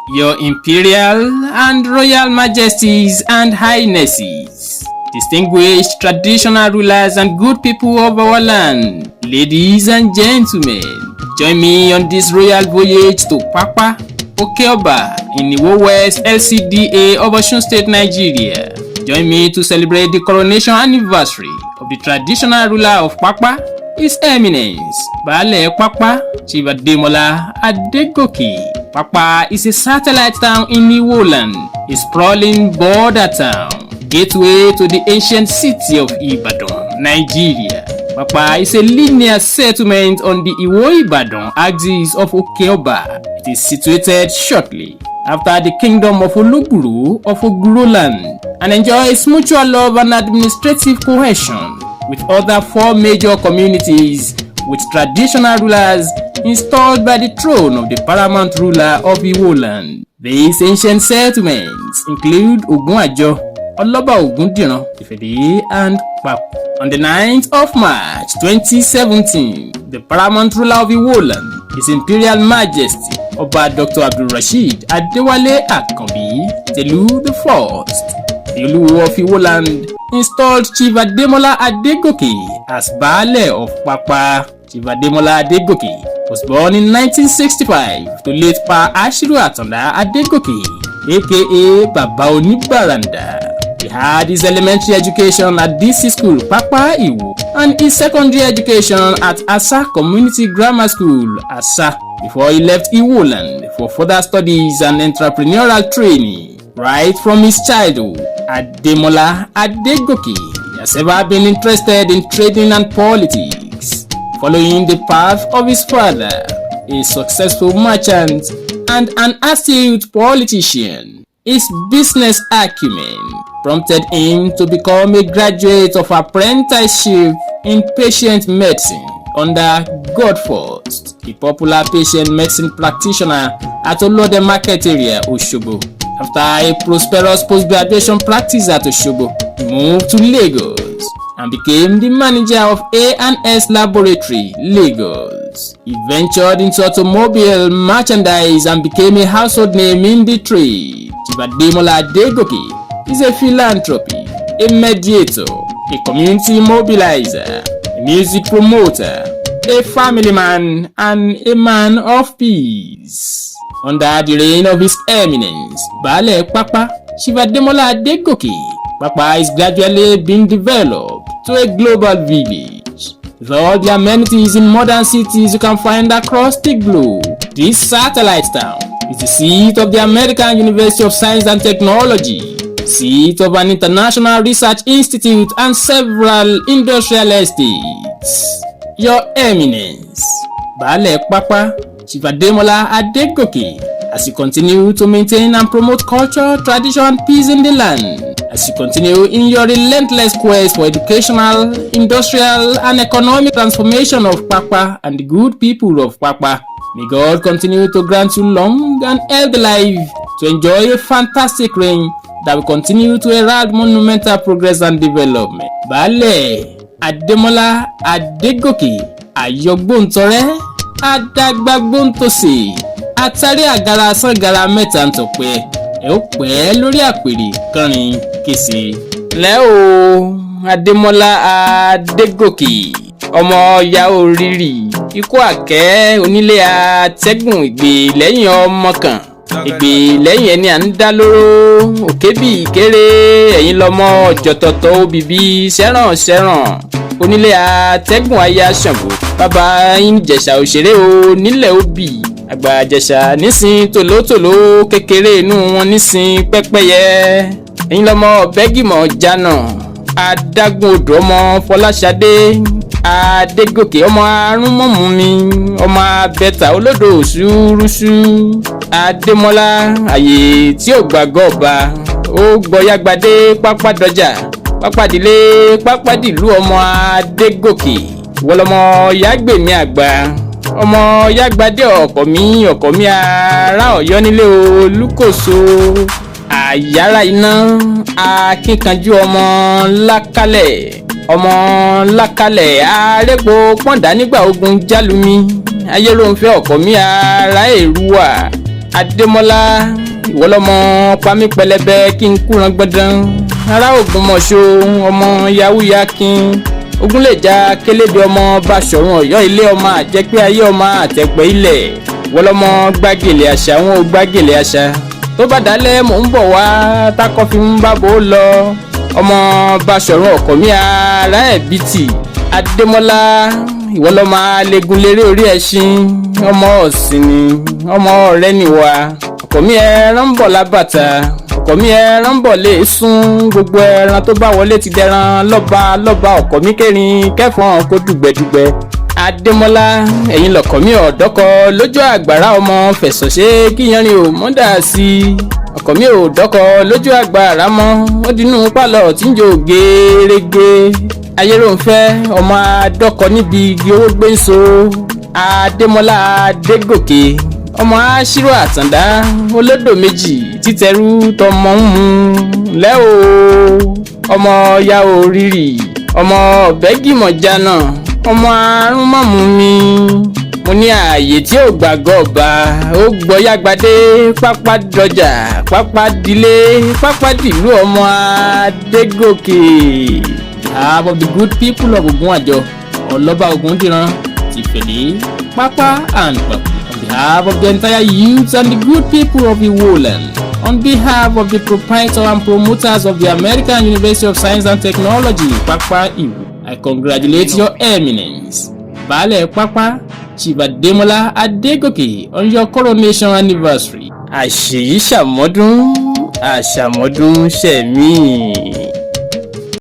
Your Imperial and Royal Majesties and Highnesses, distinguished traditional rulers and good people of our land, ladies and gentlemen, join me on this royal voyage to Papa, Okeoba in Iwo West LCDA of Osun State, Nigeria. Join me to celebrate the coronation anniversary of the traditional ruler of Papa, His Eminence, Baale Papa, Chief Ademola Adegoke. Papa is a satellite town in Iwoland, a sprawling border town, gateway to the ancient city of Ibadan, Nigeria. Papa is a linear settlement on the Iwo-Ibadan axis of Okeoba. It is situated shortly after the kingdom of Oluburu of Oguroland and enjoys mutual love and administrative cohesion with other 4 major communities with traditional rulers installed by the throne of the paramount ruler of Iwoland. These ancient settlements include Ogunajo, Oloba Ogundiran, Ifede, and Papu. On the 9th of March 2017, the paramount ruler of Iwoland, His Imperial Majesty, Oba Dr. Abdulrasheed Adewale Akanbi Telu I, the Oluwo of Iwoland, installed Chief Ademola Adegoke as Baale of Papa. Chief Ademola Adegoke was born in 1965 to late Pa Asiwaju Adegoke, aka Baba Onibaranda. He had his elementary education at DC School, Papa Iwo, and his secondary education at Asa Community Grammar School, Asa, before he left Iwoland for further studies and entrepreneurial training. Right from his childhood, Ademola Adegoke has ever been interested in trading and politics, following the path of his father, a successful merchant and an astute politician. His business acumen prompted him to become a graduate of apprenticeship in patient medicine under God First, a popular patient medicine practitioner at Olode Market area, Osogbo. After a prosperous post-graduation practice at Osogbo, he moved to Lagos and became the manager of A&S Laboratory, Lagos. He ventured into automobile merchandise and became a household name in the trade. Chief Ademola Adegoke is a philanthropist, a mediator, a community mobilizer, a music promoter, a family man, and a man of peace. Under the reign of His Eminence, Baale Papa, Chief Ademola Adegoke, Papa is gradually being developed to a global village. With all the amenities in modern cities you can find across the globe, this satellite town is the seat of the American University of Science and Technology, seat of an international research institute, and several industrial estates. Your Eminence, Baale Papa, Chief Ademola Adegoke, as you continue to maintain and promote culture, tradition, and peace in the land, as you continue in your relentless quest for educational, industrial, and economic transformation of Papa and the good people of Papa, may God continue to grant you long and healthy life to enjoy a fantastic reign that will continue to herald monumental progress and development. Baale Ademola Adegoke, Ayogbontore, Adagbagbóntòsè, àtàrí àgàrà sàngàrà mẹ́ta ń tọpẹ́, ẹ ó pẹ́ lórí àpèrè kọrin kése. Lẹ́ o, Ademola Adegoke, ọmọ ìyá orírì, ikú àkẹ́ onílé atẹ́gùn ìgbè lẹ́yìn ọmọ kan, ìgbè lẹ́yìn ẹni à ń dá lóró, òkè bí ìkéré, ẹ̀yin lọmọ jọ̀tọ̀tọ̀ òbíbí ṣẹ́ràn onílé atẹ́gùn aya Ṣàngó, bàbá yín Ìjẹ̀ṣà òṣèré o nílẹ̀ Òbí, àgbà Ìjẹ̀ṣà nísìn tòlótòló, kékeré inú wọn nísìn pẹ́pẹ́yẹ, ẹ̀yin lọmọ Ọ̀bẹ́gìmọ̀ Jánà, adágún odò ọmọ Fọláṣadé, Adegoke ọmọ arúnmọ̀mù mi, ọmọ abẹ́ta olódò ṣúrúṣú, Ademola àyè tí ò gbàgọ́ ọba, ó gbọ́yàgbadé pápádọjà, pápádìlé pápádìlú ọmọ Adegoke, wọlọmọ yàgbèmí àgbà, ọmọ yàgbadé ọkọ mi ará Ọ̀yọ́ nílé Olúkòso, àyàrá iná, akínkanjú ọmọ lákàlẹ̀ àrẹ́pọ̀ pọ̀ndà nígbà ogun jálumi, ayéròǹfẹ́ ọkọ mi ará Èrúwà, Ademola, ìwọ lọmọ pamí pẹlẹbẹ kí n kúran gbọdán. Ará Ògbómọ̀ṣọ́ ọmọ yahoo yakin. Ogun lè ja kélébi ọmọ Báṣọ̀run Ọ̀yọ́ ilé ọmọ àjẹpé ayé ọmọ àtẹ̀pẹ́ ilẹ̀. Ìwọ lọmọ gbàgèlè àṣà wọn ò gbàgèlè àṣà. Tó bá dálẹ̀ mò ń bọ̀ wá tákọ́ fi ń bá bò ó lọ. Ọmọ Báṣọ̀run ọkọ̀ mi ara ẹ̀ bìtì. Ademola, ìwọ lọmọ alegun léré orí ẹṣin. Ọmọ ọ̀sìn ni ọmọ ọ̀rẹ́ nìwà. Ọkọ̀ mi ẹran ń bọ̀ lábàtà. Ọkọ̀ mi ẹran ń bọ̀ lè sún. Gbogbo ẹran tó bá wọlé ti dẹran lọ́ba ọkọ̀ mi kẹrin kẹfọ́n kó dùgbẹ̀dùgbẹ̀. Ademola, ẹ̀yin lọkọ̀ mi ọ̀dọ́kọ lójú àgbàrá ọmọ fẹ̀sọ̀ ṣe kíyanrin ò mọ́dà sí i. Ọkọ̀ mi ò dọ́kọ lójú àgbàrá mọ́ ó dínú pálọ̀ tí ń jò gẹ́rẹ́gẹ́. Ayéròǹfẹ́ ọmọ adọ́kọ níbi igi owó gbé ń so. Ademola Adegoke ọmọ aṣírò àtàndá olódò méjì títẹrú tọmọ ń mu lẹ́ o. Ọmọ ya orírì ọmọ ọ̀bẹ́gìmọ̀ jana ọmọ àrùn mọ̀mú mi. Mo ní ààyè tí ò gbàgọ́ ọba ó gbọ́yàgbadé pápá dọjà pápá dilé pápá dìlú ọmọ Adegoke. Half of the good people of Ogunwajo, Ọlọ́ba Ogundiran, Tifele, Papa and Papu. On behalf of the entire youths and the good people of Iwoland, on behalf of the proprietor and promoters of the American University of Science and Technology, Papa Iwo, I congratulate your eminence, Baale Papa, Chief Ademola Adegoke, on your coronation anniversary. Àṣèyí ṣàmọ́dún, àṣàmọ́dún ṣẹ̀mí.